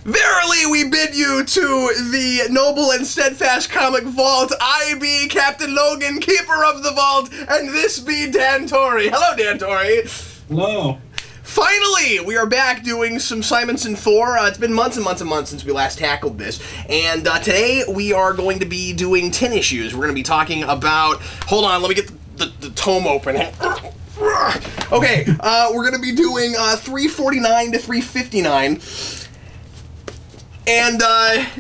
Verily we bid you to the noble and steadfast comic vault. I be Captain Logan, keeper of the vault, and this be Dan Torrey. Hello, Dan Torrey. Hello. Finally, we are back doing some Simonson Thor. It's been months and months and months since we last tackled this, and today we are going to be doing 10 issues. We're going to be talking about... Hold on, let me get the tome open. Okay, we're going to be doing 349 to 359. And,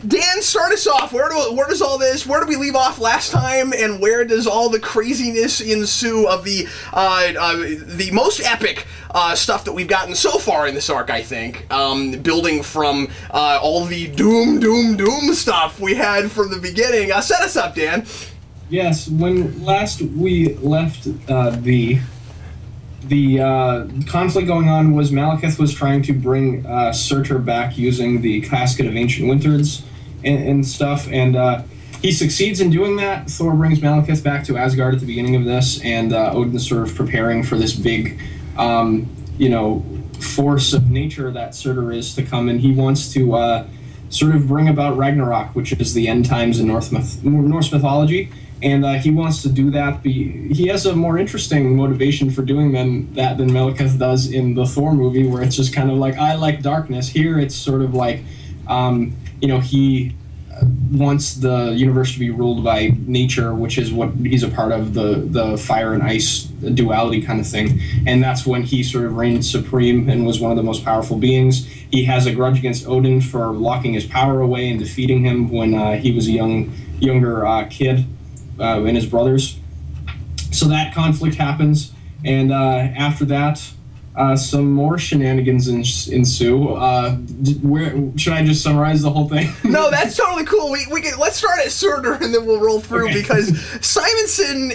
Dan, start us off. Where does all this, where do we leave off last time, and where does all the craziness ensue of the most epic stuff that we've gotten so far in this arc, I think, building from all the doom stuff we had from the beginning. Set us up, Dan. Yes, when last we left the conflict going on was Malekith was trying to bring Surtur back using the Casket of Ancient Winters and stuff, and he succeeds in doing that. Thor brings Malekith back to Asgard at the beginning of this, and Odin's sort of preparing for this big, force of nature that Surtur is to come, and he wants to sort of bring about Ragnarok, which is the end times in Norse mythology. And he wants to do that. He has a more interesting motivation for doing than Malekith does in the Thor movie, where it's just kind of like, I like darkness. Here it's sort of like, he wants the universe to be ruled by nature, which is what he's a part of, the fire and ice duality kind of thing. And that's when he sort of reigned supreme and was one of the most powerful beings. He has a grudge against Odin for locking his power away and defeating him when he was a younger kid. And his brothers. So that conflict happens, and after that, some more shenanigans ensue. Where should I just summarize the whole thing? No, that's totally cool. We can, let's start at Surtur and then we'll roll through, okay. Because Simonson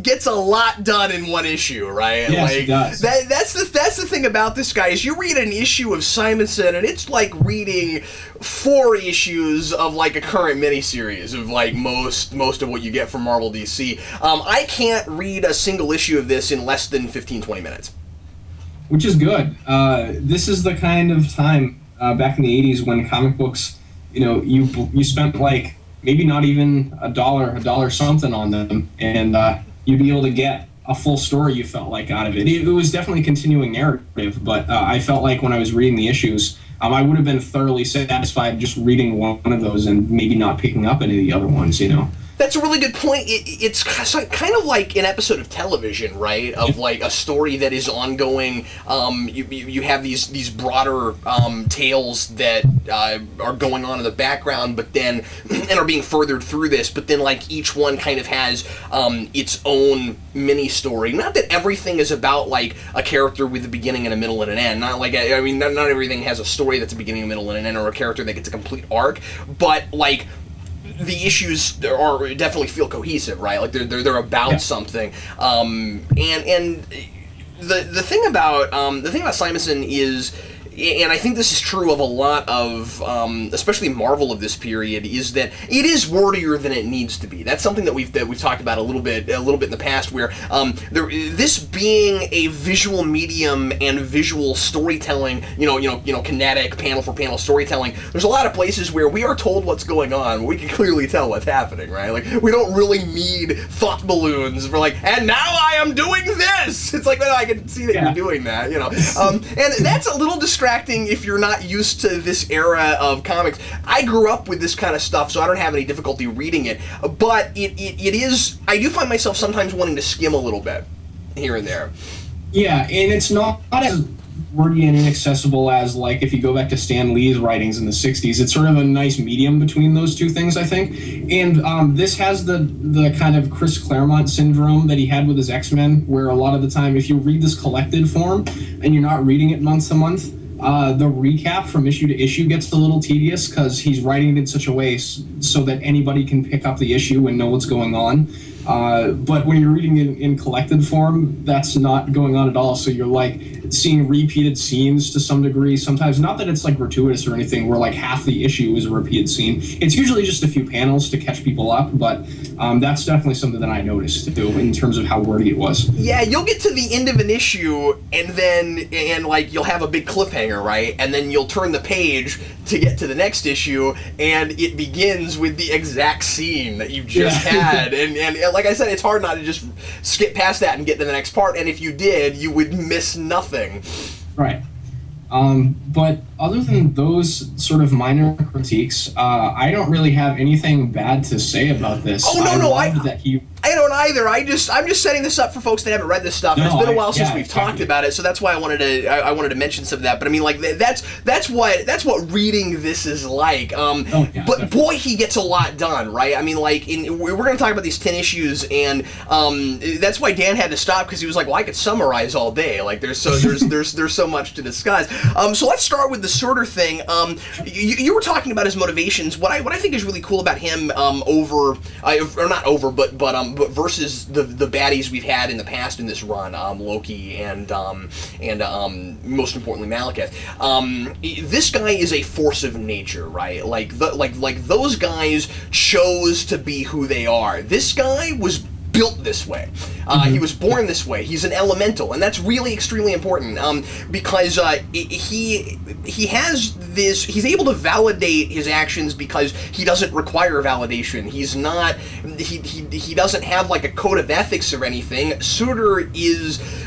gets a lot done in one issue, right? Yes, he does. That's the thing about this guy is you read an issue of Simonson and it's like reading 4 issues of like a current miniseries of like most of what you get from Marvel DC. I can't read a single issue of this in less than 15-20 minutes. Which is good. This is the kind of time back in the 80s when comic books, you spent like maybe not even a dollar something on them, and you'd be able to get a full story, you felt like, out of it. It was definitely continuing narrative, but I felt like when I was reading the issues, I would have been thoroughly satisfied just reading one of those and maybe not picking up any of the other ones, That's a really good point. It's kind of like an episode of television, right? Of like a story that is ongoing. You have these broader tales that are going on in the background, but then and are being furthered through this. But then like each one kind of has its own mini story. Not that everything is about like a character with a beginning and a middle and an end. Not like not everything has a story that's a beginning, a middle, and an end, or a character that gets a complete arc. But like, the issues definitely feel cohesive, right? Like they're about something. And the thing about Simonson is, and I think this is true of a lot of, especially Marvel of this period, is that it is wordier than it needs to be. That's something that we've talked about a little bit in the past, where this being a visual medium and visual storytelling, kinetic panel for panel storytelling. There's a lot of places where we are told what's going on. We can clearly tell what's happening, right? Like we don't really need thought balloons for like, and now I am doing this. It's like, well, I can see that you're doing that, and that's a little distracting if you're not used to this era of comics. I grew up with this kind of stuff, so I don't have any difficulty reading it, but it is, I do find myself sometimes wanting to skim a little bit here and there. Yeah, and it's not as wordy and inaccessible as, like, if you go back to Stan Lee's writings in the 60s. It's sort of a nice medium between those two things, I think. And this has the kind of Chris Claremont syndrome that he had with his X-Men, where a lot of the time, if you read this collected form and you're not reading it month to month, the recap from issue to issue gets a little tedious because he's writing it in such a way so that anybody can pick up the issue and know what's going on. But when you're reading in collected form, that's not going on at all. So you're like seeing repeated scenes to some degree. Sometimes, not that it's like gratuitous or anything, where like half the issue is a repeated scene. It's usually just a few panels to catch people up, but that's definitely something that I noticed too in terms of how wordy it was. Yeah, you'll get to the end of an issue, and like you'll have a big cliffhanger, right? And then you'll turn the page to get to the next issue, and it begins with the exact scene that you just had. And like I said, it's hard not to just skip past that and get to the next part. And if you did, you would miss nothing. Right. But other than those sort of minor critiques, I don't really have anything bad to say about this. Oh, no, I loved that he... I don't either. I'm just setting this up for folks that haven't read this stuff. It's been a while since we've talked about it, so that's why I wanted to mention some of that. But I mean, like that's what reading this is like. But boy, he gets a lot done, right? I mean, like we're going to talk about these 10 issues, and that's why Dan had to stop, because he was like, well, I could summarize all day. Like there's so much to discuss. So let's start with the Surtur thing. You were talking about his motivations. What I think is really cool about him versus the baddies we've had in the past in this run, Loki and most importantly Malekith. This guy is a force of nature, right? Like those guys chose to be who they are. This guy was built this way. He was born this way. He's an elemental, and that's really extremely important because he has this. He's able to validate his actions because he doesn't require validation. He's not. He doesn't have like a code of ethics or anything. Surtur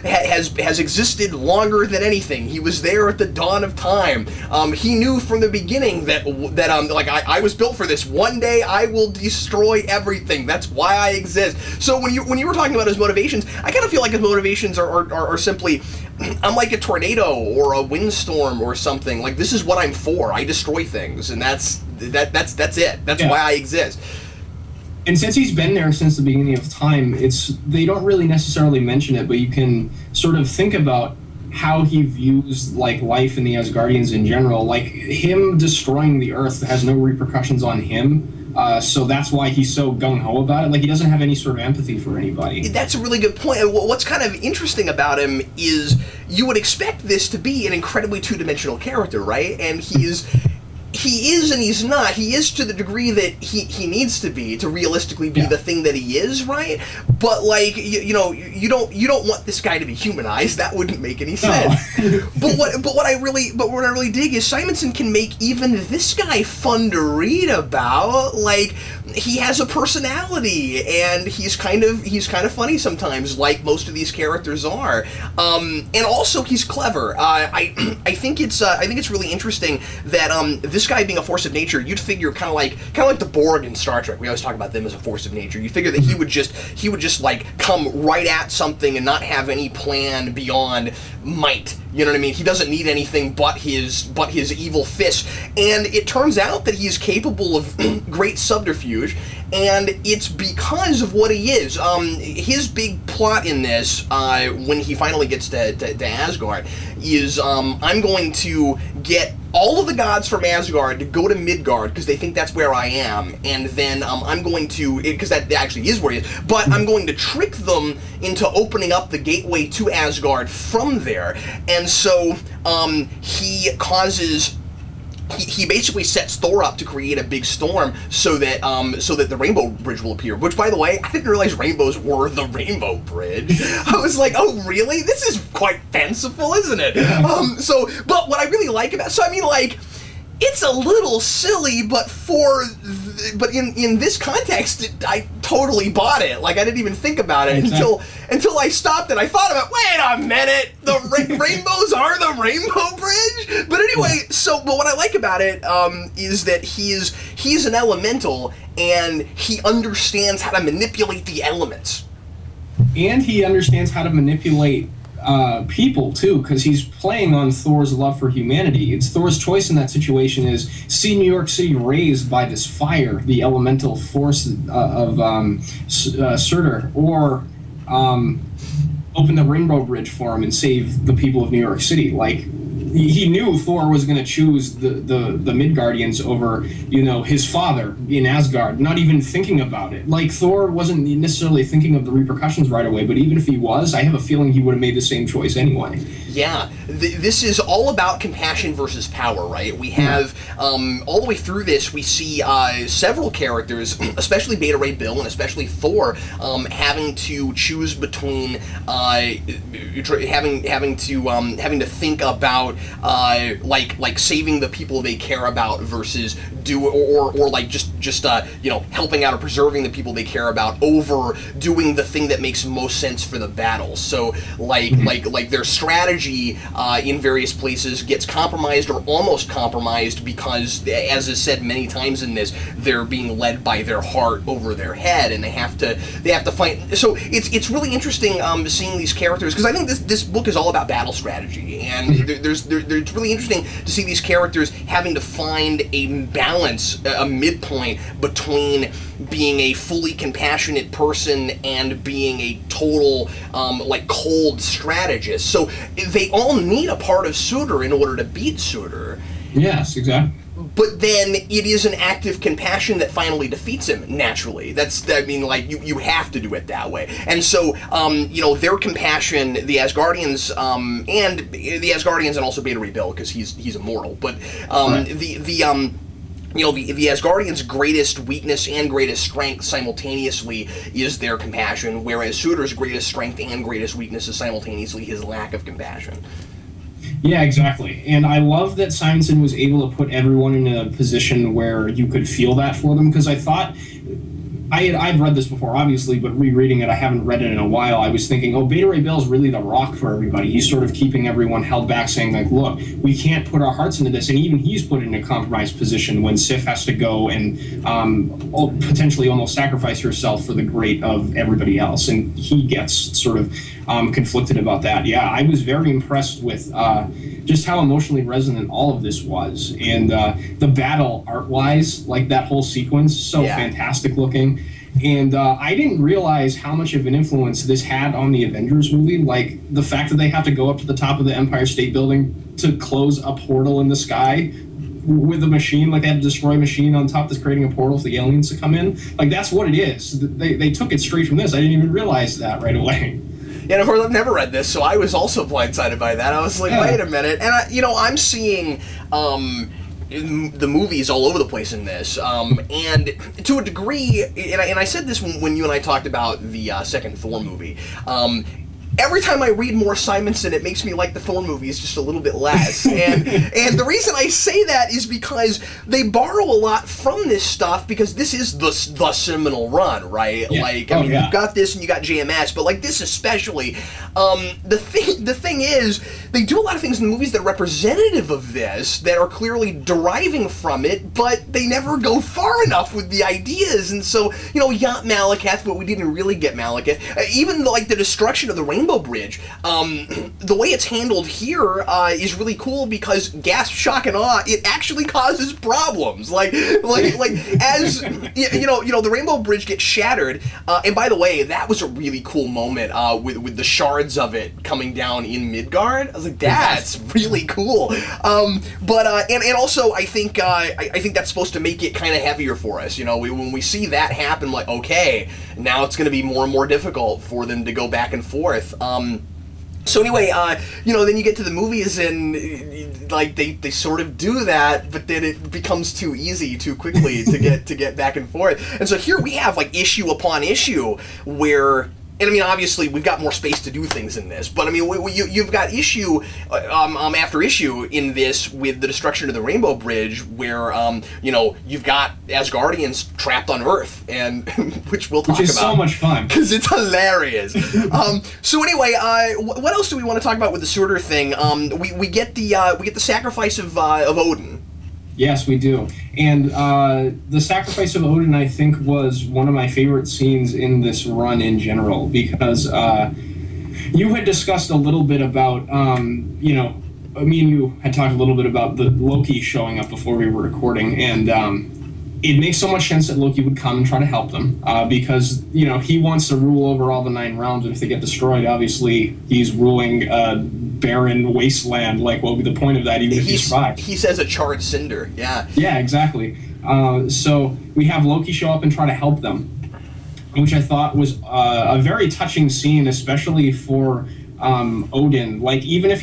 has existed longer than anything. He was there at the dawn of time. He knew from the beginning that like I was built for this. One day I will destroy everything. That's why I exist. So when you were talking about his motivations, I kind of feel like his motivations are simply, I'm like a tornado or a windstorm or something. Like, this is what I'm for. I destroy things, and that's it. That's why I exist. And since he's been there since the beginning of time, they don't really necessarily mention it, but you can sort of think about how he views like life in the Asgardians in general. Like, him destroying the Earth has no repercussions on him. So that's why he's so gung-ho about it. Like, he doesn't have any sort of empathy for anybody. That's a really good point. What's kind of interesting about him is you would expect this to be an incredibly two-dimensional character, right? And he is and he's not. He is to the degree that he needs to be to realistically be the thing that he is, right? But like you don't want this guy to be humanized. That wouldn't make any sense. No. but what I really dig is Simonson can make even this guy fun to read about. Like, he has a personality, and he's kind of funny sometimes, like most of these characters are. And also he's clever. I think it's really interesting that this guy being a force of nature, you'd figure kind of like the Borg in Star Trek. We always talk about them as a force of nature. You figure that he would just like come right at something and not have any plan beyond might. You know what I mean? He doesn't need anything but his evil fist. And it turns out that he's capable of great subterfuge, and it's because of what he is. His big plot in this, when he finally gets to Asgard, is I'm going to get all of the gods from Asgard to go to Midgard because they think that's where I am, and then I'm going to, because that actually is where he is, but I'm going to trick them into opening up the gateway to Asgard from there. And so he basically sets Thor up to create a big storm so that the Rainbow Bridge will appear. Which, by the way, I didn't realize rainbows were the Rainbow Bridge. I was like, oh really? This is quite fanciful, isn't it? But what I really like about, so I mean, like, it's a little silly, but in this context, I totally bought it. Like, I didn't even think about it until I stopped and I thought about, wait a minute, the rainbows are the Rainbow Bridge? But anyway, but what I like about it is that he's an elemental, and he understands how to manipulate the elements. And he understands how to manipulate people too, because he's playing on Thor's love for humanity. It's Thor's choice in that situation is see New York City razed by this fire, the elemental force of Surtur, or open the Rainbow Bridge for him and save the people of New York City. Like, he knew Thor was going to choose the Midgardians over, his father in Asgard, not even thinking about it. Like, Thor wasn't necessarily thinking of the repercussions right away, but even if he was, I have a feeling he would have made the same choice anyway. Yeah, this is all about compassion versus power, right? We have, all the way through this, we see several characters, especially Beta Ray Bill and especially Thor, having to choose between having to think about like saving the people they care about versus helping out or preserving the people they care about over doing the thing that makes most sense for the battle. So like their strategy in various places gets compromised or almost compromised because, as is said many times in this, they're being led by their heart over their head, and they have to fight. So it's really interesting seeing these characters, because I think this book is all about battle strategy, and it's really interesting to see these characters having to find a balance, a midpoint between being a fully compassionate person and being a total cold strategist. So they all need a part of Surtur in order to beat Surtur. Yes, exactly. But then it is an act of compassion that finally defeats him naturally. You have to do it that way. And so, their compassion, the Asgardians, and also Beta Ray Bill, because he's immortal. But right. the Asgardians' greatest weakness and greatest strength simultaneously is their compassion, whereas Surtur's greatest strength and greatest weakness is simultaneously his lack of compassion. Yeah, exactly. And I love that Simonson was able to put everyone in a position where you could feel that for them, because I thought, I've read this before, obviously, but rereading it, I haven't read it in a while. I was thinking, Beta Ray Bill's really the rock for everybody. He's sort of keeping everyone held back, saying, like, look, we can't put our hearts into this. And even he's put in a compromised position when Sif has to go and potentially almost sacrifice herself for the great of everybody else. And he gets sort of conflicted about that. Yeah, I was very impressed with just how emotionally resonant all of this was. And the battle, art-wise, like that whole sequence, so fantastic looking. And I didn't realize how much of an influence this had on the Avengers movie. Like, the fact that they have to go up to the top of the Empire State Building to close a portal in the sky with a machine, like they had to destroy a machine on top that's creating a portal for the aliens to come in. Like, that's what it is. They took it straight from this. I didn't even realize that right away. Yeah, and of course, I've never read this, so I was also blindsided by that. I was like, wait a minute. And, I'm seeing the movies all over the place in this. And to a degree, and I said this when you and I talked about the second Thor movie, every time I read more Simonson, it makes me like the Thor movies just a little bit less. And the reason I say that is because they borrow a lot from this stuff, because this is the seminal run, right? Yeah. You've got this and you got JMS, but like this especially. The thing is, they do a lot of things in the movies that are representative of this, that are clearly deriving from it, but they never go far enough with the ideas. And so, Yat Malekith, but we didn't really get Malekith. Even like the destruction of the Rainbow Bridge, the way it's handled here is really cool, because gasp, shock, and awe, it actually causes problems. Like as the Rainbow Bridge gets shattered, and by the way, that was a really cool moment with the shards of it coming down in Midgard. I was like, that's really cool. But also I think that's supposed to make it kind of heavier for us. When we see that happen, like, okay, now it's going to be more and more difficult for them to go back and forth. So anyway, then you get to the movies, and like they sort of do that, but then it becomes too easy too quickly to get back and forth. And so here we have like issue upon issue where. And obviously, we've got more space to do things in this, but you've got issue after issue in this with the destruction of the Rainbow Bridge, where you've got Asgardians trapped on Earth, and which we'll talk about. Which is so much fun because it's hilarious. So anyway, what else do we want to talk about with the Surtur thing? We get the sacrifice of Odin. Yes, we do. And the sacrifice of Odin, I think, was one of my favorite scenes in this run in general, because you had discussed a little bit about, me and you had talked a little bit about the Loki showing up before we were recording, and it makes so much sense that Loki would come and try to help them, because, he wants to rule over all the 9 realms, and if they get destroyed, obviously, he's ruling barren wasteland. Like, what would be the point of that, even if he survived? He says a charred cinder. Yeah. Yeah, exactly. So we have Loki show up and try to help them, which I thought was a very touching scene, especially for Odin. Like, even if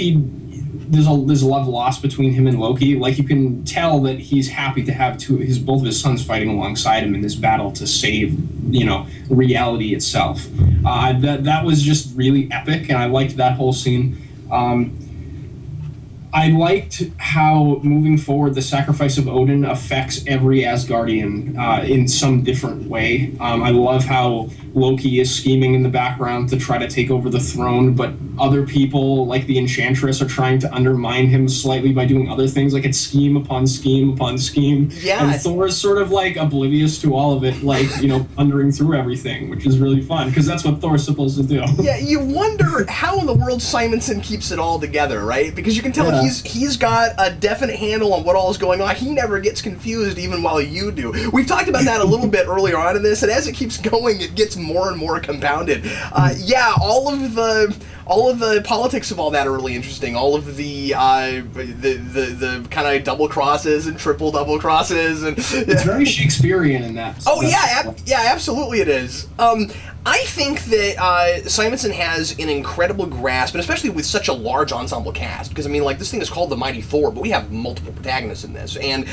there's a love lost between him and Loki, like, you can tell that he's happy to have both of his sons fighting alongside him in this battle to save, reality itself. That was just really epic, and I liked that whole scene. I liked how, moving forward, the sacrifice of Odin affects every Asgardian in some different way. I love how Loki is scheming in the background to try to take over the throne, but other people, like the Enchantress, are trying to undermine him slightly by doing other things. Like, it's scheme upon scheme upon scheme. Yeah. And Thor is sort of, like, oblivious to all of it, like, thundering through everything, which is really fun, because that's what Thor's supposed to do. Yeah, you wonder how in the world Simonson keeps it all together, right? Because you can tell he's got a definite handle on what all is going on. He never gets confused, even while you do. We've talked about that a little bit earlier on in this, and as it keeps going, it gets more and more compounded. All of the politics of all that are really interesting. All of the kind of double crosses and triple double crosses, and it's very Shakespearean in that. Oh yeah, absolutely it is. I think that Simonson has an incredible grasp, and especially with such a large ensemble cast, because, this thing is called The Mighty Thor, but we have multiple protagonists in this, and, we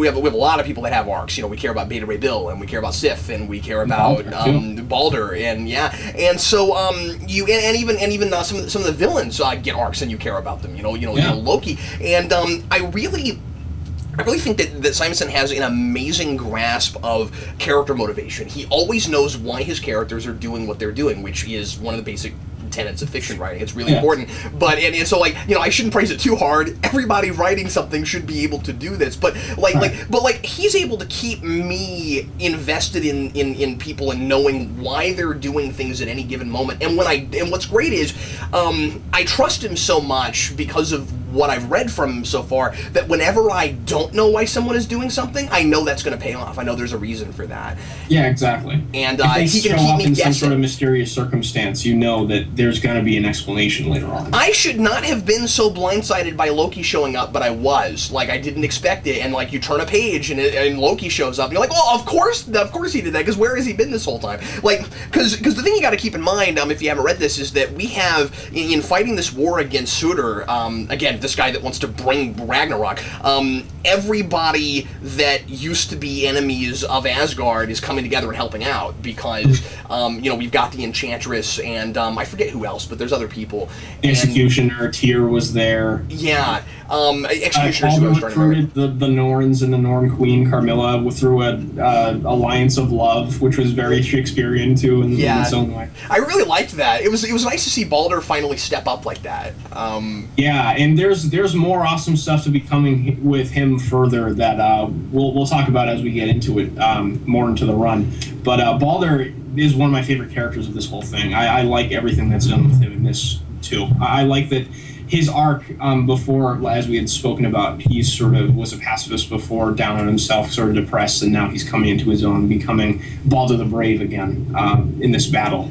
have a lot of people that have arcs. We care about Beta Ray Bill, and we care about Sif, and we care about Balder, and so, even some of the villains get arcs, and you care about them, Loki, and, I really think that Simonson has an amazing grasp of character motivation. He always knows why his characters are doing what they're doing, which is one of the basic tenets of fiction writing. It's really important. But so I shouldn't praise it too hard. Everybody writing something should be able to do this. But he's able to keep me invested in people and knowing why they're doing things at any given moment. And what's great is I trust him so much because of what I've read from him so far, that whenever I don't know why someone is doing something, I know that's going to pay off. I know there's a reason for that. Yeah, exactly. And if they he can show keep up me in guessing. some sort of mysterious circumstance, you know that there's going to be an explanation later on. I should not have been so blindsided by Loki showing up, but I was. I didn't expect it, and you turn a page and Loki shows up, and you're like, well, of course he did that, because where has he been this whole time? Because the thing you got to keep in mind, if you haven't read this, is that we have, in fighting this war against Surtur, again, this guy that wants to bring Ragnarok, everybody that used to be enemies of Asgard is coming together and helping out, because we've got the Enchantress and I forget who else, but there's other people. Executioner, Tyr was there. Yeah, Executioner's Balder recruited the Norns and the Norn Queen Carmilla through a alliance of love, which was very Shakespearean too in its own way. I really liked that. It was nice to see Balder finally step up like that. And there's more awesome stuff to be coming with him further that we'll talk about as we get into it more into the run. But Balder is one of my favorite characters of this whole thing. I like everything that's done with him in this too. I like that his arc before, as we had spoken about, he sort of was a pacifist before, down on himself, sort of depressed, and now he's coming into his own, becoming Balder the Brave again in this battle.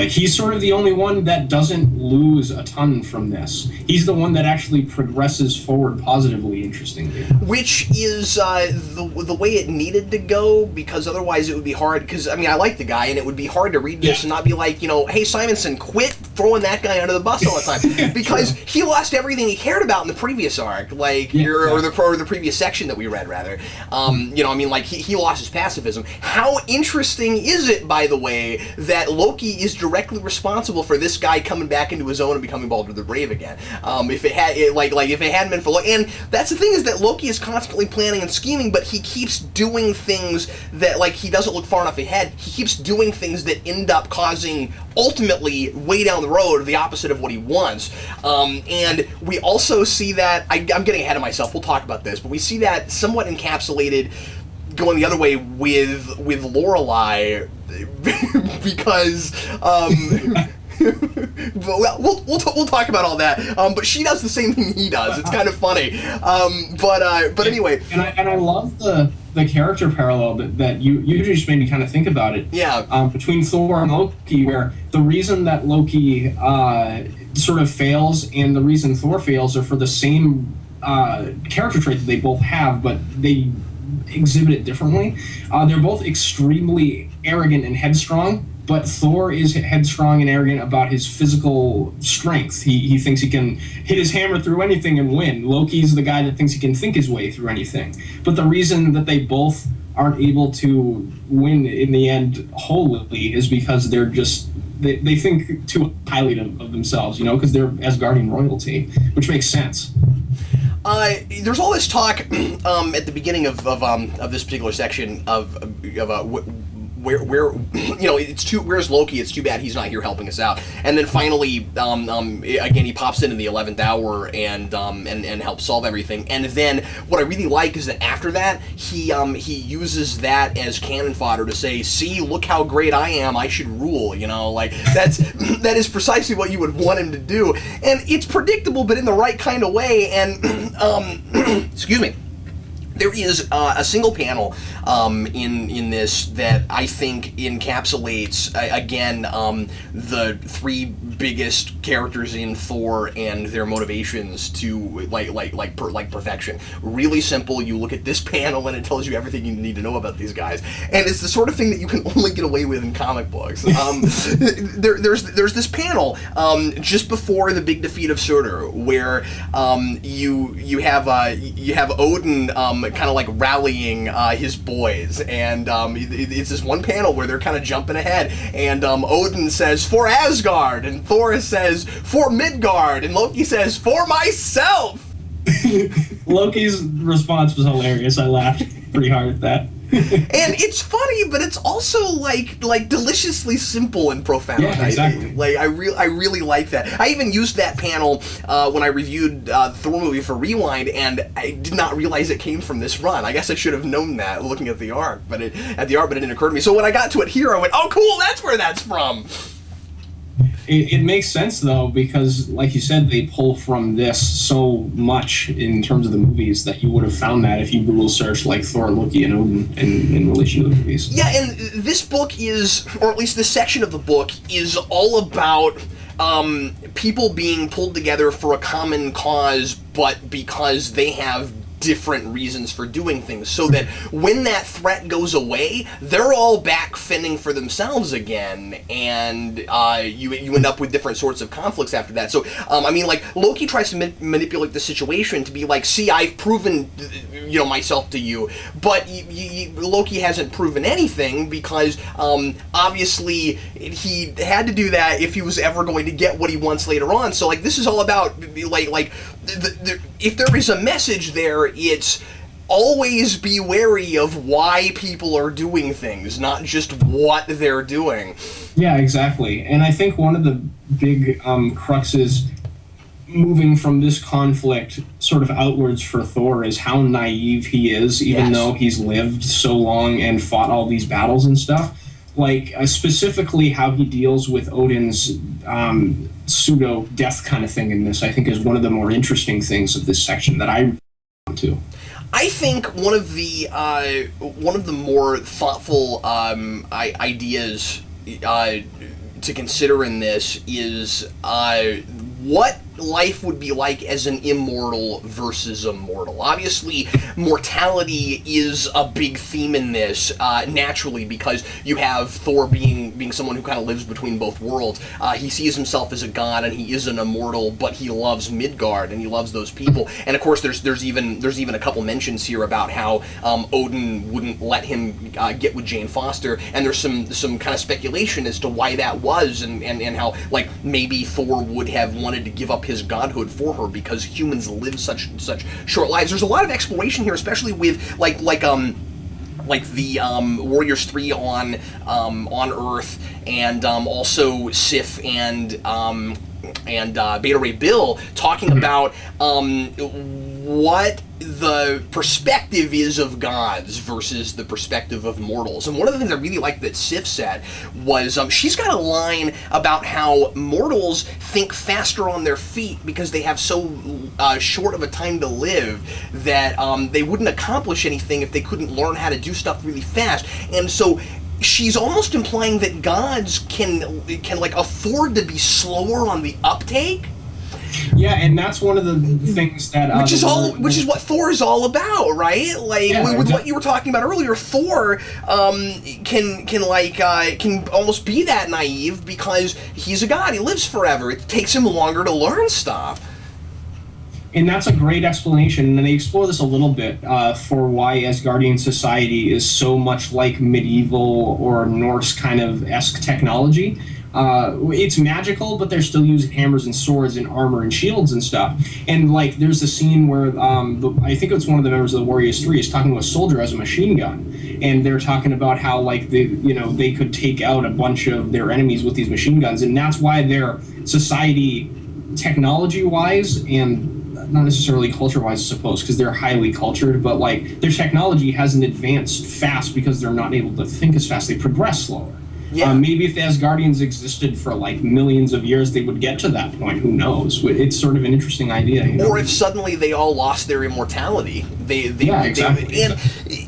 He's sort of the only one that doesn't lose a ton from this. He's the one that actually progresses forward positively, interestingly. Which is the way it needed to go, because otherwise it would be hard, because, I like the guy, and it would be hard to read this and not be like, hey, Simonson, quit throwing that guy under the bus all the time, because he lost everything he cared about in the previous arc, or the previous section that we read, rather. He lost his pacifism. How interesting is it, by the way, that Loki is directly responsible for this guy coming back into his own and becoming Balder the Brave again? If it hadn't been for Loki, and that's the thing, is that Loki is constantly planning and scheming, but he keeps doing things that, he doesn't look far enough ahead. He keeps doing things that end up causing, ultimately, way down the road, the opposite of what he wants. And we also see that, I'm getting ahead of myself, we'll talk about this, but we see that somewhat encapsulated going the other way with Lorelei, because we'll talk about all that. But she does the same thing he does. It's kind of funny. But anyway, and I love the the character parallel that you just made me kind of think about it. Yeah. Between Thor and Loki, where the reason that Loki sort of fails and the reason Thor fails are for the same character trait that they both have, but they exhibit it differently. They're both extremely arrogant and headstrong, but Thor is headstrong and arrogant about his physical strength. He thinks he can hit his hammer through anything and win. Loki's the guy that thinks he can think his way through anything. But the reason that they both aren't able to win in the end wholly is because they're just they think too highly of themselves, because they're Asgardian royalty, which makes sense. There's all this talk at the beginning of this particular section of where where's Loki? It's too bad he's not here helping us out. And then finally, again, he pops in the 11th hour and helps solve everything. And then what I really like is that after that, he uses that as cannon fodder to say, "See, look how great I am. I should rule." That is precisely what you would want him to do. And it's predictable, but in the right kind of way. And excuse me. There is a single panel in this that I think encapsulates again the three biggest characters in Thor and their motivations to like perfection. Really simple. You look at this panel and it tells you everything you need to know about these guys, and it's the sort of thing that you can only get away with in comic books. There's this panel just before the big defeat of Surtur where you have Odin kind of like rallying his boys, and it's this one panel where they're kind of jumping ahead, and Odin says, "For Asgard," and Thor says, "For Midgard," and Loki says, "For myself." Loki's response was hilarious. I laughed pretty hard at that. And it's funny, but it's also like deliciously simple and profound. Yeah, exactly. I really like that. I even used that panel when I reviewed the Thor movie for Rewind, and I did not realize it came from this run. I guess I should have known that looking at the art, but it didn't occur to me. So when I got to it here, I went, "Oh, cool! That's where that's from." It makes sense, though, because, like you said, they pull from this so much in terms of the movies that you would have found that if you Google search like Thor, Loki, and Odin in relation to the movies. Yeah, and this book is, or at least this section of the book, is all about people being pulled together for a common cause, but because they have different reasons for doing things, so that when that threat goes away, they're all back fending for themselves again, and you end up with different sorts of conflicts after that. So, Loki tries to manipulate the situation to be like, "See, I've proven, myself to you," but Loki hasn't proven anything because obviously he had to do that if he was ever going to get what he wants later on. So, this is all about if there is a message there, it's always be wary of why people are doing things, not just what they're doing. Yeah, exactly. And I think one of the big cruxes moving from this conflict sort of outwards for Thor is how naive he is, even though he's lived so long and fought all these battles and stuff. Specifically how he deals with Odin's pseudo-death kind of thing in this, I think, is one of the more interesting things of this section that I want to. I think one of the more thoughtful ideas to consider in this is what life would be like as an immortal versus a mortal. Obviously, mortality is a big theme in this, naturally, because you have Thor being someone who kind of lives between both worlds. He sees himself as a god, and he is an immortal, but he loves Midgard, and he loves those people. And of course, there's even a couple mentions here about how Odin wouldn't let him get with Jane Foster, and there's some kind of speculation as to why that was, and how maybe Thor would have wanted to give up his godhood for her because humans live such short lives. There's a lot of exploration here, especially with the Warriors 3 on Earth, and also Sif and Beta Ray Bill talking about what the perspective is of gods versus the perspective of mortals. And one of the things I really liked that Sif said was she's got a line about how mortals think faster on their feet because they have so short of a time to live that they wouldn't accomplish anything if they couldn't learn how to do stuff really fast. And so she's almost implying that gods can like afford to be slower on the uptake. Yeah, and that's one of the things that which is what Thor is all about, right? Like with what you were talking about earlier, Thor can almost be that naive because he's a god. He lives forever. It takes him longer to learn stuff. And that's a great explanation, and they explore this a little bit for why Asgardian society is so much like medieval or Norse kind of esque technology. It's magical, but they're still using hammers and swords and armor and shields and stuff. And like, there's a scene where I think it's one of the members of the Warriors 3 is talking to a soldier as a machine gun, and they're talking about how like they could take out a bunch of their enemies with these machine guns, and that's why their society, technology-wise and not necessarily culture-wise, I suppose, because they're highly cultured, but like their technology hasn't advanced fast because they're not able to think as fast. They progress slower. Yeah. Maybe if the Asgardians existed for like millions of years, they would get to that point. Who knows? It's sort of an interesting idea. You know? Or if suddenly they all lost their immortality. Exactly. And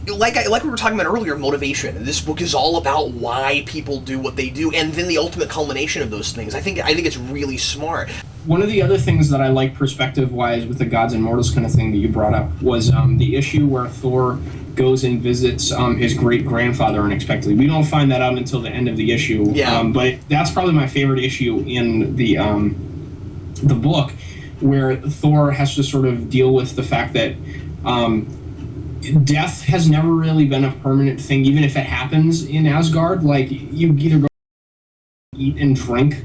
like we were talking about earlier, motivation. This book is all about why people do what they do, and then the ultimate culmination of those things. I think it's really smart. One of the other things that I like perspective-wise with the gods and mortals kind of thing that you brought up was the issue where Thor goes and visits his great-grandfather unexpectedly. We don't find that out until the end of the issue, but that's probably my favorite issue in the book, where Thor has to sort of deal with the fact that death has never really been a permanent thing, even if it happens in Asgard. Like, you either go eat and drink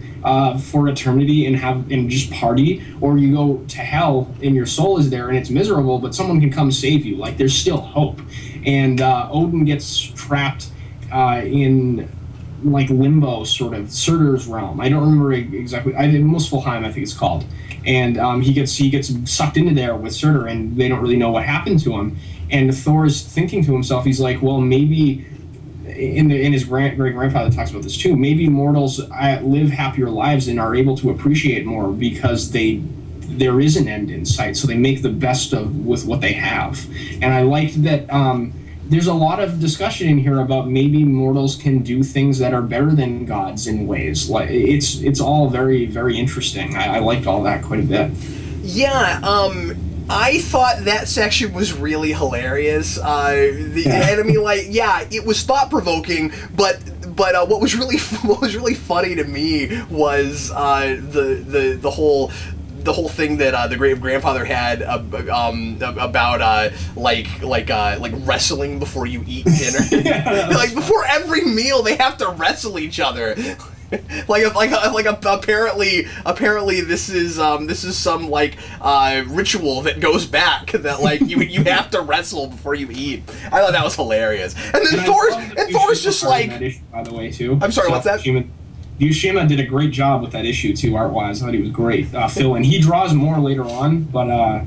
for eternity and just party, or you go to hell and your soul is there and it's miserable, but someone can come save you. Like, there's still hope. And Odin gets trapped in like limbo, sort of Surtur's realm. I don't remember exactly. Muspelheim, I think it's called. And he gets sucked into there with Surtur, and they don't really know what happened to him. And Thor's thinking to himself, he's like, well, maybe. In his great-grandfather talks about this too. Maybe mortals live happier lives and are able to appreciate more because there is an end in sight, so they make the best with what they have. And I liked that there's a lot of discussion in here about maybe mortals can do things that are better than gods in ways. Like it's all very, very interesting. I liked all that quite a bit. Yeah. I thought that section was really hilarious. And I mean, like, yeah, it was thought-provoking, but what was really funny to me was the whole thing that the great grandfather had about like wrestling before you eat dinner. Like, before every meal they have to wrestle each other. Apparently this is some like ritual that goes back that like you have to wrestle before you eat. I thought that was hilarious. And then Thor's just like, that issue, by the way, too. I'm sorry, what's that? Yushima did a great job with that issue too, art-wise. I thought he was great. Phil, and he draws more later on, but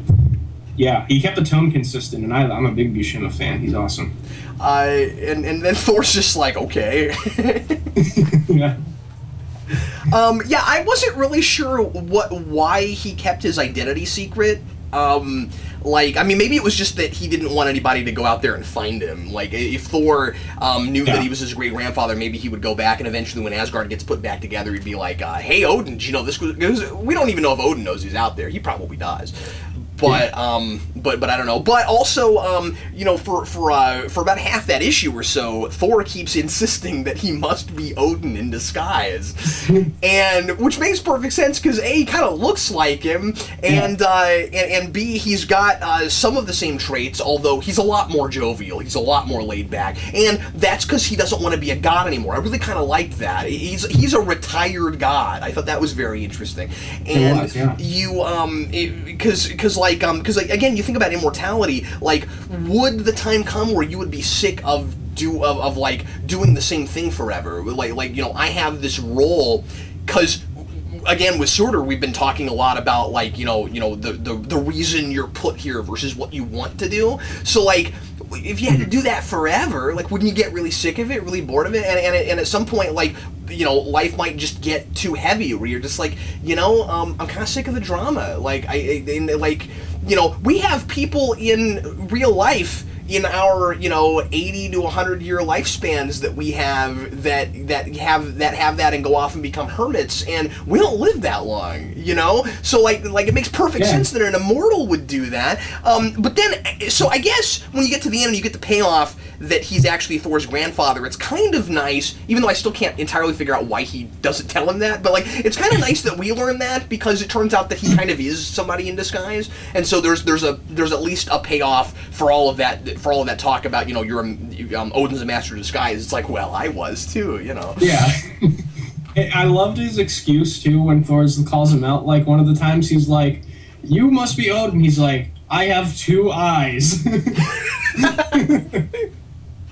yeah, he kept the tone consistent, and I'm a big Yushima fan. He's awesome. And then Thor's just like, okay. Yeah. Yeah, I wasn't really sure why he kept his identity secret. Like, I mean, maybe it was just that he didn't want anybody to go out there and find him. Like, if Thor knew that he was his great-grandfather, maybe he would go back, and eventually when Asgard gets put back together, he'd be like, hey, Odin, did you know this? We don't even know if Odin knows he's out there. He probably does. But but I don't know. But also, you know, for about half that issue or so, Thor keeps insisting that he must be Odin in disguise, and which makes perfect sense because A, he kind of looks like him, and B, he's got some of the same traits, although he's a lot more jovial, he's a lot more laid back, and that's because he doesn't want to be a god anymore. I really kind of liked that. He's a retired god. I thought that was very interesting, and because again, you think about immortality. Like, would the time come where you would be sick of like doing the same thing forever? Like you know, I have this role because again, with Surtur, we've been talking a lot about, like, the reason you're put here versus what you want to do. So, like, if you had to do that forever, like, wouldn't you get really sick of it, really bored of it? And at some point, like, life might just get too heavy, where you're just like, I'm kind of sick of the drama. Like, we have people in real life in our 80 to 100 year lifespans that we have that have that and go off and become hermits, and we don't live that long, so like it makes perfect sense that an immortal would do that. But then, so I guess when you get to the end and you get the payoff that he's actually Thor's grandfather, it's kind of nice, even though I still can't entirely figure out why he doesn't tell him that, but like, it's kind of nice that we learn that, because it turns out that he kind of is somebody in disguise, and so there's at least a payoff for all of that talk about, you're Odin's a master of disguise. It's like, well, I was too, Yeah. I loved his excuse too when Thor calls him out. Like, one of the times he's like, "You must be Odin." He's like, "I have 2 eyes."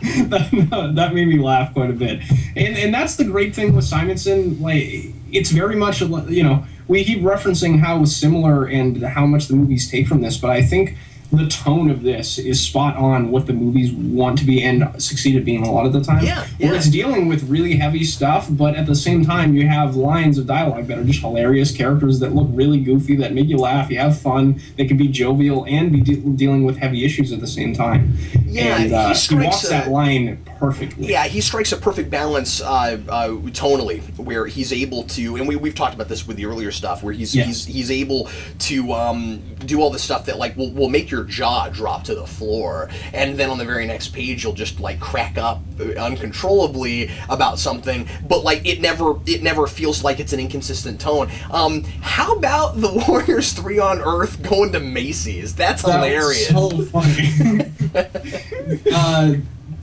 That made me laugh quite a bit. And that's the great thing with Simonson. Like, it's very much, we keep referencing how similar and how much the movies take from this, but I think the tone of this is spot on what the movies want to be and succeed at being a lot of the time. Yeah. Where it's dealing with really heavy stuff, but at the same time you have lines of dialogue that are just hilarious, characters that look really goofy, that make you laugh, you have fun, they can be jovial and be dealing with heavy issues at the same time. Yeah, and he walks that line perfectly. Yeah, he strikes a perfect balance tonally, where he's able to, and we've talked about this with the earlier stuff, where he's able to do all the stuff that, like, will make your jaw drop to the floor, and then on the very next page you'll just, like, crack up uncontrollably about something, but, like, it never feels like it's an inconsistent tone. How about the Warriors 3 on Earth going to Macy's? That's hilarious. So funny.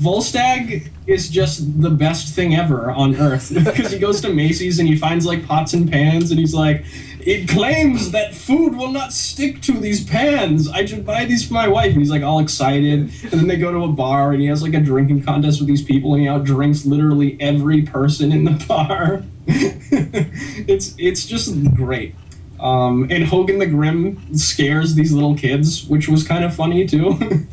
Volstagg is just the best thing ever on Earth, because he goes to Macy's and he finds, like, pots and pans, and he's like, "It claims that food will not stick to these pans. I should buy these for my wife." And he's, like, all excited. And then they go to a bar and he has, like, a drinking contest with these people, and he outdrinks literally every person in the bar. It's just great. And Hogan the Grim scares these little kids, which was kind of funny too.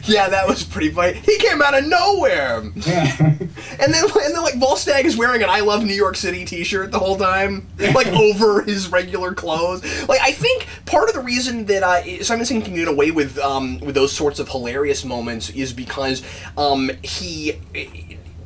Yeah, that was pretty funny. He came out of nowhere. Yeah. And then like, Volstagg is wearing an "I Love New York City" t-shirt the whole time, like, over his regular clothes. Like, I think part of the reason that Simonson can get away with those sorts of hilarious moments is because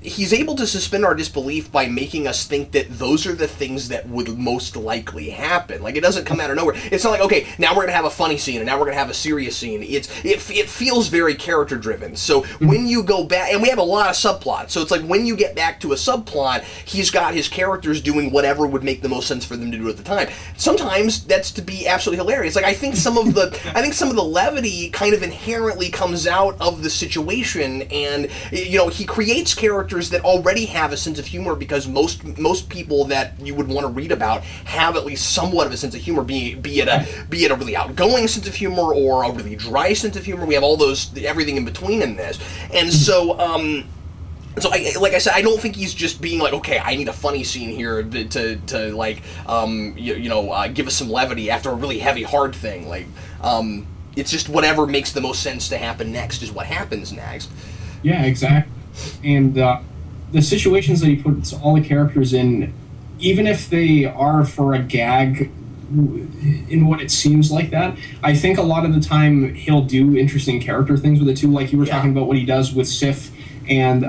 he's able to suspend our disbelief by making us think that those are the things that would most likely happen. Like, it doesn't come out of nowhere. It's not like, okay, now we're going to have a funny scene, and now we're going to have a serious scene. It feels very character-driven. So when you go back, and we have a lot of subplots, so it's like, when you get back to a subplot, he's got his characters doing whatever would make the most sense for them to do at the time. Sometimes that's to be absolutely hilarious. Like, I think some of the levity kind of inherently comes out of the situation, and, he creates characters that already have a sense of humor, because most people that you would want to read about have at least somewhat of a sense of humor, be it a really outgoing sense of humor or a really dry sense of humor. We have all everything in between in this, and so like I said, I don't think he's just being like, okay, I need a funny scene here to like give us some levity after a really heavy hard thing. Like, it's just whatever makes the most sense to happen next is what happens next. Yeah, exactly. And the situations that he puts all the characters in, even if they are for a gag in what it seems like that, I think a lot of the time he'll do interesting character things with it too. Like, you were talking about what he does with Sif and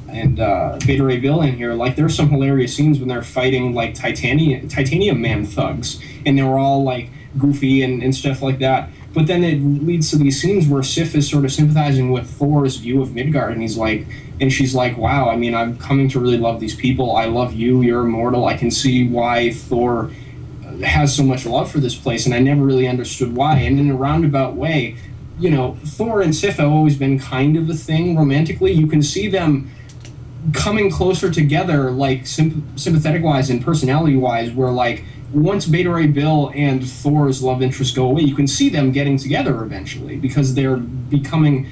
Beta Ray Bill in here. Like, there's some hilarious scenes when they're fighting, like, Titanium Man thugs, and they're all, like, goofy and stuff like that. But then it leads to these scenes where Sif is sort of sympathizing with Thor's view of Midgard, and she's like, wow, I mean, I'm coming to really love these people. I love you. You're immortal. I can see why Thor has so much love for this place, and I never really understood why. And in a roundabout way, Thor and Sif have always been kind of a thing romantically. You can see them coming closer together, like, sympathetic-wise and personality-wise, where, like, once Beta Ray Bill and Thor's love interest go away, you can see them getting together eventually, because they're becoming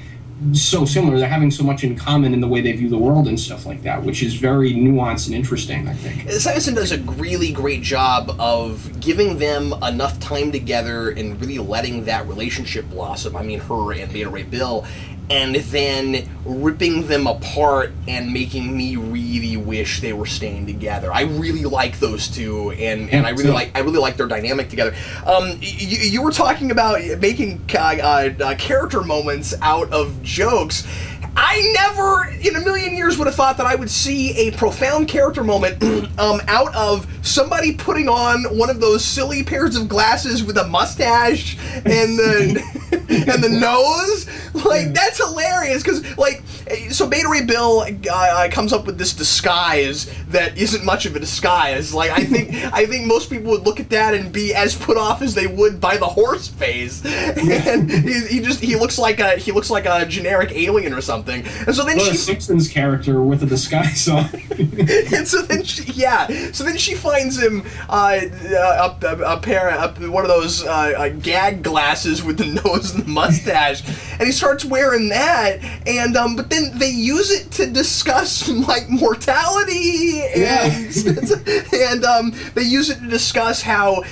so similar. They're having so much in common in the way they view the world and stuff like that, which is very nuanced and interesting, I think. Simonson does a really great job of giving them enough time together and really letting that relationship blossom. I mean, her and Beta Ray Bill, and then ripping them apart and making me really wish they were staying together. I really like those two, and I really like their dynamic together. You were talking about making character moments out of jokes. I never in a million years would have thought that I would see a profound character moment out of somebody putting on one of those silly pairs of glasses with a mustache and the nose. Like, that's hilarious, because, like, so Beta Ray Bill comes up with this disguise that isn't much of a disguise. Like, I think most people would look at that and be as put off as they would by the horse face. And he looks like a generic alien or something. And so then a Simpsons character with a disguise on. And so then she finds him a pair of one of those gag glasses with the nose and the mustache, and he starts wearing that, and but then they use it to discuss like mortality, and they use it to discuss how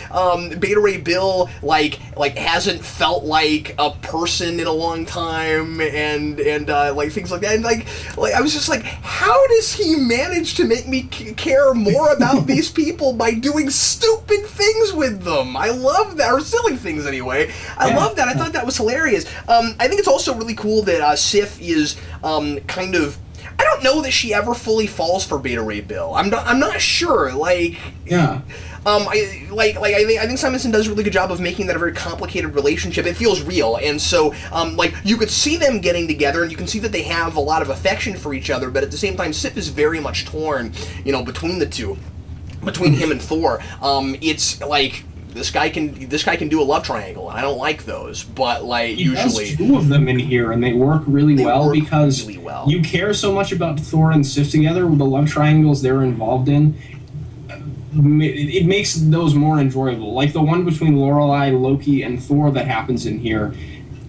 Beta Ray Bill like hasn't felt like a person in a long time, and like things like that, and like I was just like, how does he manage to make me care more about these people by doing stupid things with them? I love that, or silly things anyway. I love that. I thought that was hilarious. I think it's also really cool that Sif is kind of, I don't know that she ever fully falls for Beta Ray Bill. I'm not sure. Like, yeah. I think Simonson does a really good job of making that a very complicated relationship. It feels real, and so like you could see them getting together, and you can see that they have a lot of affection for each other. But at the same time, Sif is very much torn, between the two, between him and Thor. It's like, this guy can do a love triangle, and I don't like those. But like, usually has two of them in here, and they work really well because you care so much about Thor and Sif together with the love triangles they're involved in. It makes those more enjoyable. Like the one between Lorelei, Loki, and Thor that happens in here.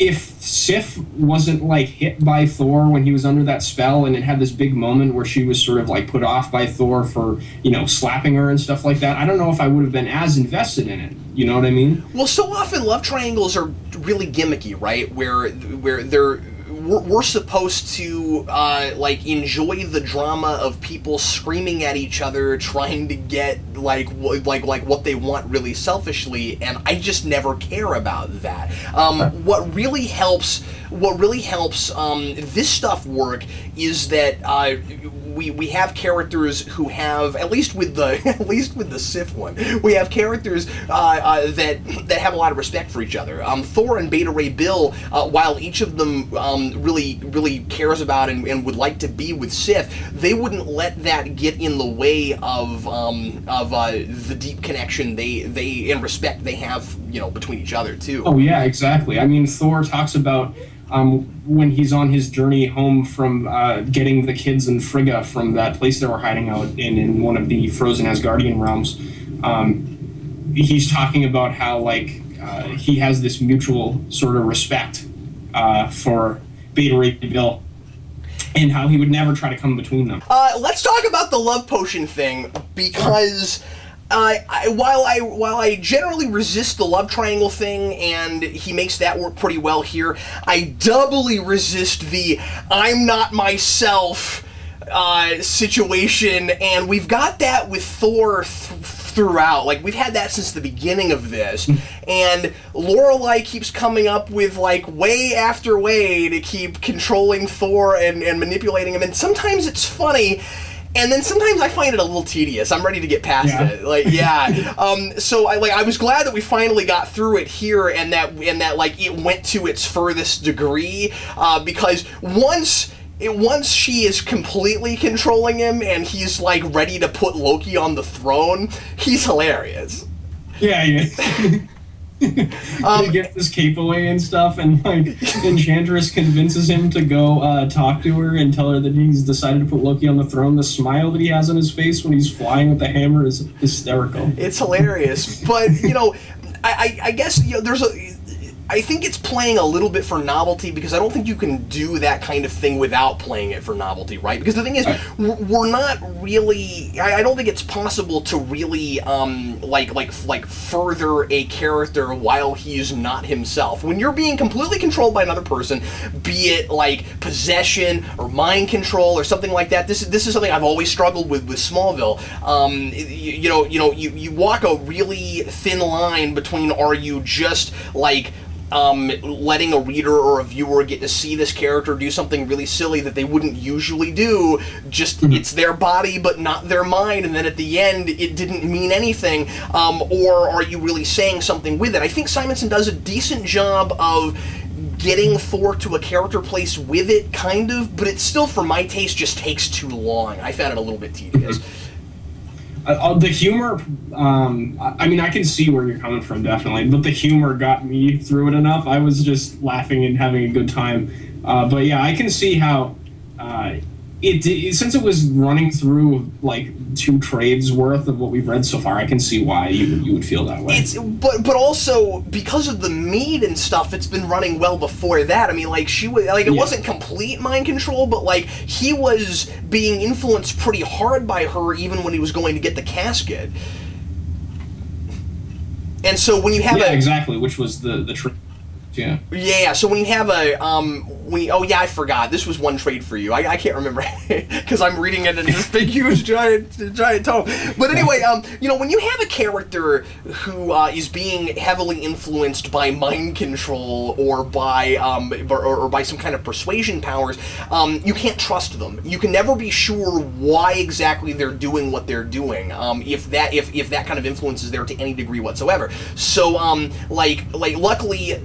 If Sif wasn't like hit by Thor when he was under that spell, and it had this big moment where she was sort of like put off by Thor for, slapping her and stuff like that, I don't know if I would have been as invested in it. You know what I mean? Well, so often love triangles are really gimmicky, right? Where we're supposed to enjoy the drama of people screaming at each other, trying to get like what they want really selfishly, and I just never care about that. What really helps this stuff work is that we have characters who have, at least with the Sif one, we have characters that have a lot of respect for each other. Thor and Beta Ray Bill, while each of them really cares about and would like to be with Sif, they wouldn't let that get in the way of the deep connection they and respect they have between each other too. Oh yeah, exactly. I mean, Thor talks about when he's on his journey home from getting the kids in Frigga from that place they were hiding out in one of the frozen Asgardian realms. He's talking about how he has this mutual sort of respect for Beta Ray Bill, and how he would never try to come between them. Let's talk about the love potion thing, because while I generally resist the love triangle thing, and he makes that work pretty well here, I doubly resist the I'm not myself situation, and we've got that with Thor throughout. Like, we've had that since the beginning of this, and Lorelei keeps coming up with way after way to keep controlling Thor and manipulating him, and sometimes it's funny, and then sometimes I find it a little tedious. I'm ready to get past it. So I was glad that we finally got through it here, and that it went to its furthest degree, because once she is completely controlling him and he's ready to put Loki on the throne, he's hilarious. Yeah. He gets his cape away and stuff, and Enchantress convinces him to go talk to her and tell her that he's decided to put Loki on the throne. The smile that he has on his face when he's flying with the hammer is hysterical. It's hilarious, but I guess there's I think it's playing a little bit for novelty, because I don't think you can do that kind of thing without playing it for novelty, right? Because the thing is, we're not really. I don't think it's possible to really like further a character while he's not himself. When you're being completely controlled by another person, be it like possession or mind control or something like that. This is something I've always struggled with Smallville. You walk a really thin line between, are you just like letting a reader or a viewer get to see this character do something really silly that they wouldn't usually do, just it's their body but not their mind, and then at the end it didn't mean anything, or are you really saying something with it? I think Simonson does a decent job of getting Thor to a character place with it, kind of, but it still, for my taste, just takes too long. I found it a little bit tedious. The humor, I mean, I can see where you're coming from, definitely, but the humor got me through it enough. I was just laughing and having a good time. But yeah, I can see how since it was running through like 2 trades worth of what we've read so far, I can see why you would feel that way. But also because of the mead and stuff, it's been running well before that. I mean, like, she was like, it wasn't complete mind control, but like he was being influenced pretty hard by her even when he was going to get the casket. And so when you have exactly, which was the trick. Yeah. So when you have I forgot. This was one trade for you. I can't remember because I'm reading it in this big, huge, giant tome. But anyway, when you have a character who is being heavily influenced by mind control or by or by some kind of persuasion powers, you can't trust them. You can never be sure why exactly they're doing what they're doing. If that kind of influence is there to any degree whatsoever. So luckily.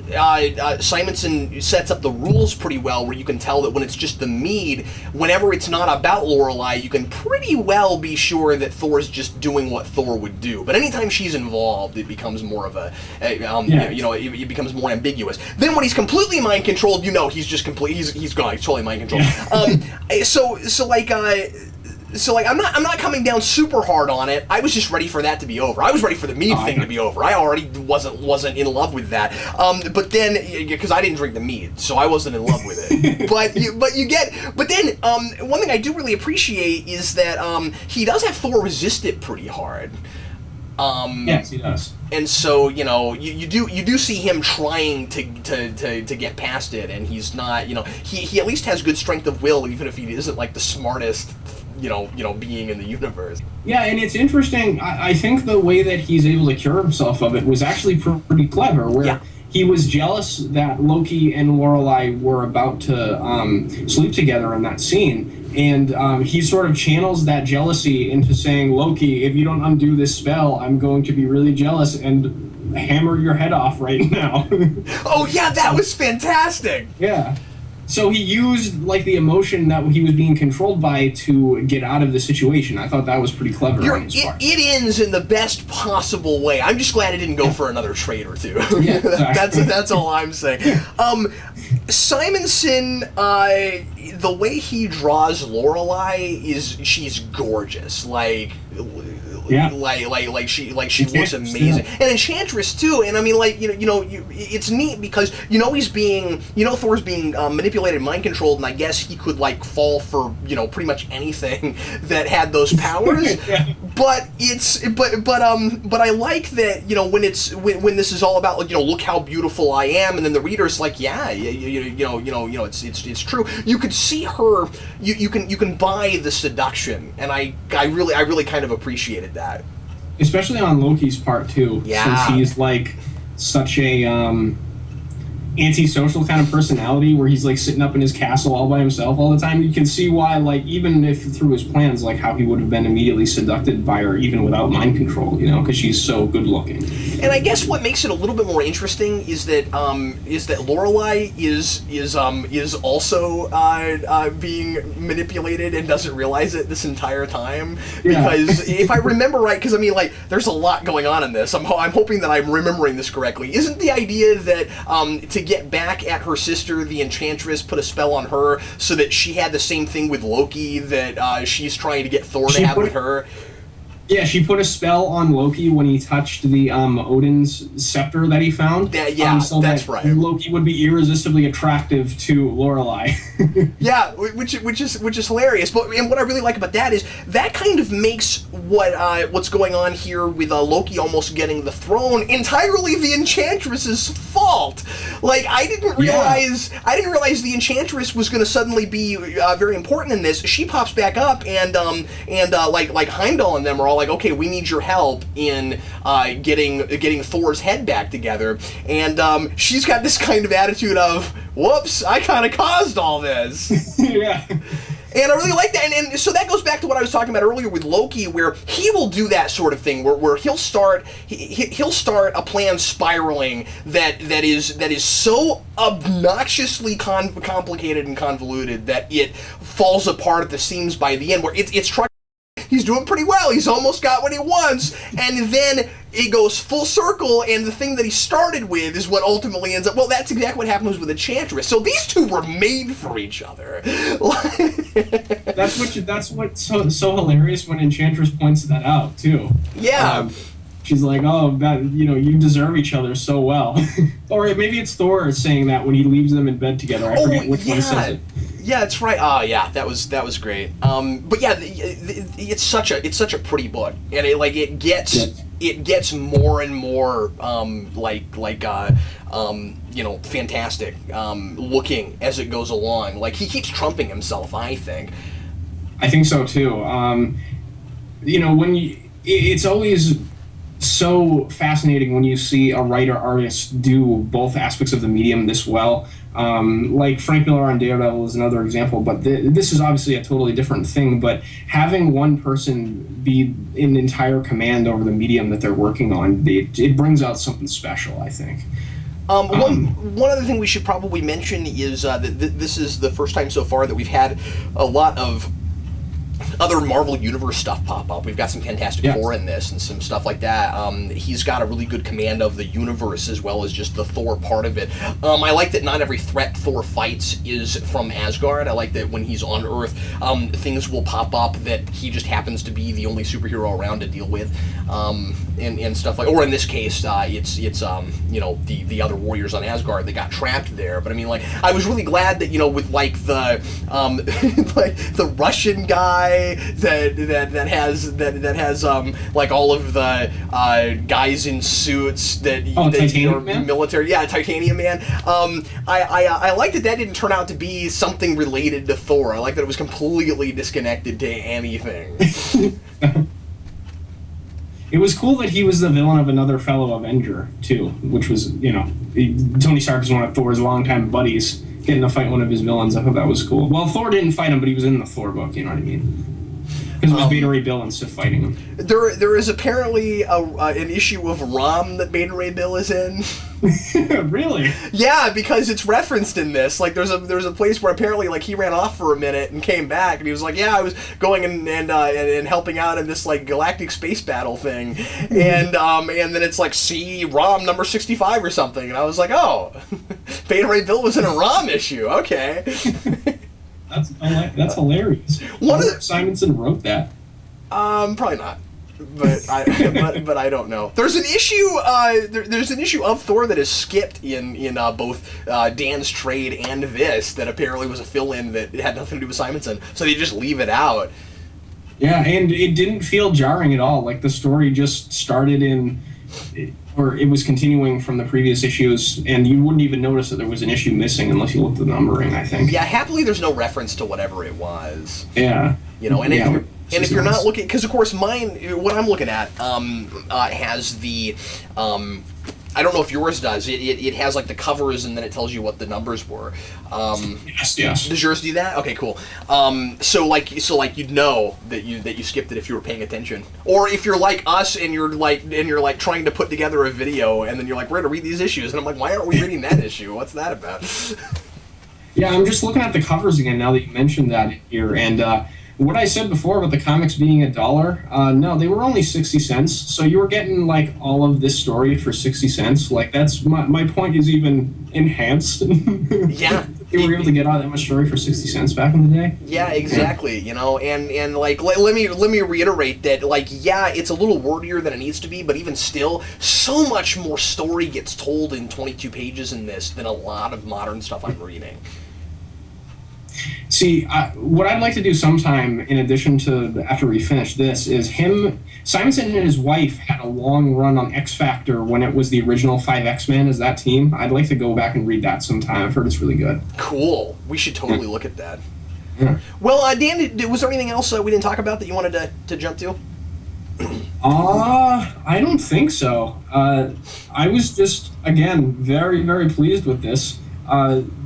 Simonson sets up the rules pretty well, where you can tell that when it's just the mead, whenever it's not about Lorelei, you can pretty well be sure that Thor's just doing what Thor would do. But anytime she's involved, it becomes more of it becomes more ambiguous. Then when he's completely mind controlled, he's just he's gone. He's totally mind controlled. So I'm not coming down super hard on it. I was just ready for that to be over. I was ready for the mead thing to be over. I already wasn't in love with that. But then, because I didn't drink the mead, so I wasn't in love with it. But then one thing I do really appreciate is that he does have Thor resist it pretty hard. Yes, he does. And so you do see him trying to get past it, and he's not. He at least has good strength of will, even if he isn't like the smartest. Being in the universe. Yeah, and it's interesting. I think the way that he's able to cure himself of it was actually pretty clever, where he was jealous that Loki and Lorelei were about to sleep together in that scene, and he sort of channels that jealousy into saying, Loki, if you don't undo this spell, I'm going to be really jealous and hammer your head off right now. Oh yeah, that was fantastic! Yeah. So he used like the emotion that he was being controlled by to get out of the situation. I thought that was pretty clever on his part. It ends in the best possible way. I'm just glad it didn't go for another trade or two. Yeah, exactly. That's all I'm saying. Simonson, the way he draws Lorelei she's gorgeous. She looks amazing, and Enchantress too. And I mean, it's neat because he's being, Thor's being manipulated, mind controlled, and I guess he could fall for pretty much anything that had those powers. But I like that when this is all about look how beautiful I am, and then the reader's like, it's true. You could see her. You can buy the seduction, and I really kind of appreciated that. Especially on Loki's part too, since he's such a antisocial kind of personality, where he's sitting up in his castle all by himself all the time. You can see why, even if through his plans, how he would have been immediately seduced by her even without mind control, because she's so good looking. And I guess what makes it a little bit more interesting is that Lorelei is also being manipulated and doesn't realize it this entire time. Because if I remember right, because there's a lot going on in this. I'm hoping that I'm remembering this correctly. Isn't the idea that to get back at her sister, the Enchantress put a spell on her so that she had the same thing with Loki that she's trying to get Thor to have with her? Yeah, she put a spell on Loki when he touched the Odin's scepter that he found. So that's right. Loki would be irresistibly attractive to Lorelei. Yeah, which is hilarious. But and what I really like about that is that kind of makes what's going on here with Loki almost getting the throne entirely the Enchantress's fault. Like I didn't realize the Enchantress was going to suddenly be very important in this. She pops back up and like Heimdall and them are all like, okay, we need your help in getting Thor's head back together, and she's got this kind of attitude of, whoops, I kind of caused all this. Yeah. And I really like that, and so that goes back to what I was talking about earlier with Loki, where he will do that sort of thing, where he'll start a plan spiraling that is so obnoxiously complicated and convoluted that it falls apart at the seams by the end, where it's trying. He's doing pretty well. He's almost got what he wants. And then it goes full circle, and the thing that he started with is what ultimately ends up... Well, that's exactly what happens with Enchantress. So these two were made for each other. That's what's so hilarious when Enchantress points that out, too. Yeah. She's like, oh, that, you deserve each other so well. Or maybe it's Thor saying that when he leaves them in bed together. I forget which one says it. Yeah, that's right. Yeah, that was great. But yeah, it's such a pretty book, and it gets more and more fantastic looking as it goes along. Like he keeps trumping himself, I think. I think so too. It's always so fascinating when you see a writer-artist do both aspects of the medium this well. Like Frank Miller on Daredevil is another example, but this is obviously a totally different thing. But having one person be in entire command over the medium that they're working on, it brings out something special, I think. One other thing we should probably mention is that this is the first time so far that we've had a lot of other Marvel Universe stuff pop up. We've got some Fantastic Four in this and some stuff like that. He's got a really good command of the universe as well as just the Thor part of it. I like that not every threat Thor fights is from Asgard. I like that when he's on Earth, things will pop up that he just happens to be the only superhero around to deal with, and stuff like. Or in this case, it's the other warriors on Asgard that got trapped there. But I mean, like, I was really glad that with like the like the Russian guy that has like all of the guys in suits that are military. Yeah, Titanium Man. I like that didn't turn out to be something related to Thor. I like that it was completely disconnected to anything. It was cool that he was the villain of another fellow Avenger too, which was Tony Stark is one of Thor's longtime buddies. Getting to fight one of his villains, I thought that was cool. Well, Thor didn't fight him, but he was in the Thor book, you know what I mean? Because it was Beta Ray Bill instead of fighting him. There is apparently an issue of ROM that Beta Ray Bill is in. Really? Yeah, because it's referenced in this. Like, there's a place where apparently like he ran off for a minute and came back, and he was like, yeah, I was going and helping out in this like galactic space battle thing, and then it's like see ROM number 65 or something, and I was like, oh, Beta Ray Bill was in a ROM issue. Okay. That's hilarious. Simonson wrote that. Probably not. But I don't know. There's an issue. There's an issue of Thor that is skipped in both Dan's trade and this that apparently was a fill-in that had nothing to do with Simonson. So they just leave it out. Yeah, and it didn't feel jarring at all. Like the story just started or it was continuing from the previous issues, and you wouldn't even notice that there was an issue missing unless you looked at the numbering, I think. Yeah, happily there's no reference to whatever it was. Yeah. If you're not looking, because of course mine, what I'm looking at, has the, I don't know if yours does. It has like the covers and then it tells you what the numbers were. Yes. Does yours do that? Okay, cool. So you'd know that you skipped it if you were paying attention, or if you're like us and you're like trying to put together a video and then you're like, we're gonna read these issues, and I'm like, why aren't we reading that issue? What's that about? Yeah, I'm just looking at the covers again now that you mentioned that here, and what I said before about the comics being $1, no, they were only 60 cents. So you were getting like all of this story for 60 cents. Like that's my point is even enhanced. Yeah. They were able to get out that much story for 60 cents back in the day. Yeah, exactly. You know, and like let me reiterate that, like, yeah, it's a little wordier than it needs to be, but even still, so much more story gets told in 22 pages in this than a lot of modern stuff I'm reading. See, what I'd like to do sometime, in addition to after we finish this, is Simonson and his wife had a long run on X Factor when it was the original 5 X-Men as that team. I'd like to go back and read that sometime. I've heard it's really good. Cool. We should totally look at that. Yeah. Well, Dan, was there anything else we didn't talk about that you wanted to jump to? I don't think so. I was just, again, very, very pleased with this.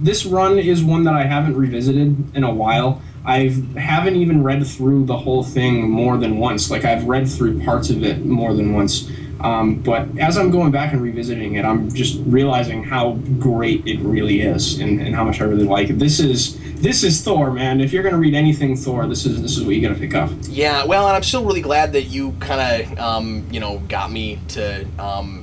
This run is one that I haven't revisited in a while. I haven't even read through the whole thing more than once. Like, I've read through parts of it more than once. But as I'm going back and revisiting it, I'm just realizing how great it really is, and how much I really like it. This is Thor, man. If you're going to read anything Thor, this is what you got to pick up. Yeah, well, and I'm still really glad that you kind of got me to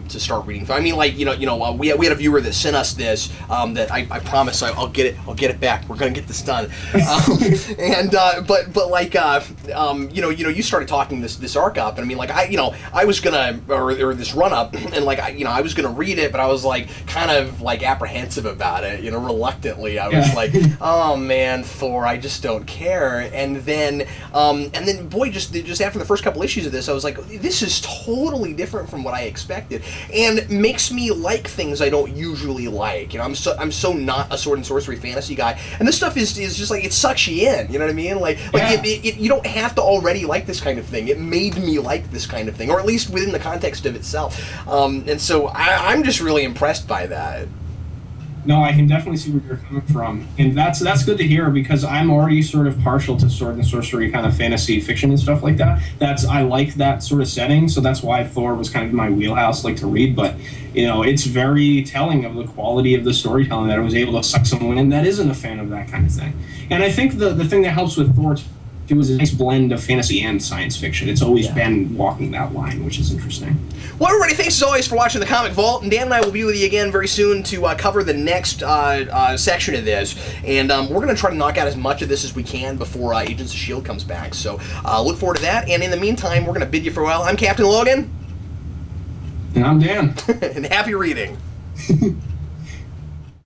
start reading Thor. I mean, like, we had a viewer that sent us this that I promise I'll get it back. We're gonna get this done. But like you started talking this arc up, and I mean, like, I was gonna or this run up, and like I was gonna read it, but I was like kind of like apprehensive about it, reluctantly. I was like, oh man, Thor, I just don't care. And then boy, just after the first couple issues of this, I was like, this is totally different from what I expected, and makes me like things I don't usually like. I'm so not a sword and sorcery fantasy guy, and this stuff is just like, it sucks you in. You know what I mean? Like you don't have to already like this kind of thing. It made me like this kind of thing, or at least within the context of itself. And so I'm just really impressed by that. No, I can definitely see where you're coming from, and that's good to hear, because I'm already sort of partial to sword and sorcery kind of fantasy fiction and stuff like that. I like that sort of setting, so that's why Thor was kind of my wheelhouse, like, to read. But it's very telling of the quality of the storytelling that I was able to suck someone in that isn't a fan of that kind of thing. And I think the thing that helps with Thor too is a nice blend of fantasy and science fiction. It's always been walking that line, which is interesting. Well, everybody, thanks as always for watching the Comic Vault, and Dan and I will be with you again very soon to cover the next section of this, and we're going to try to knock out as much of this as we can before Agents of S.H.I.E.L.D. comes back, so look forward to that, and in the meantime, we're going to bid you farewell. I'm Captain Logan. And I'm Dan. And happy reading.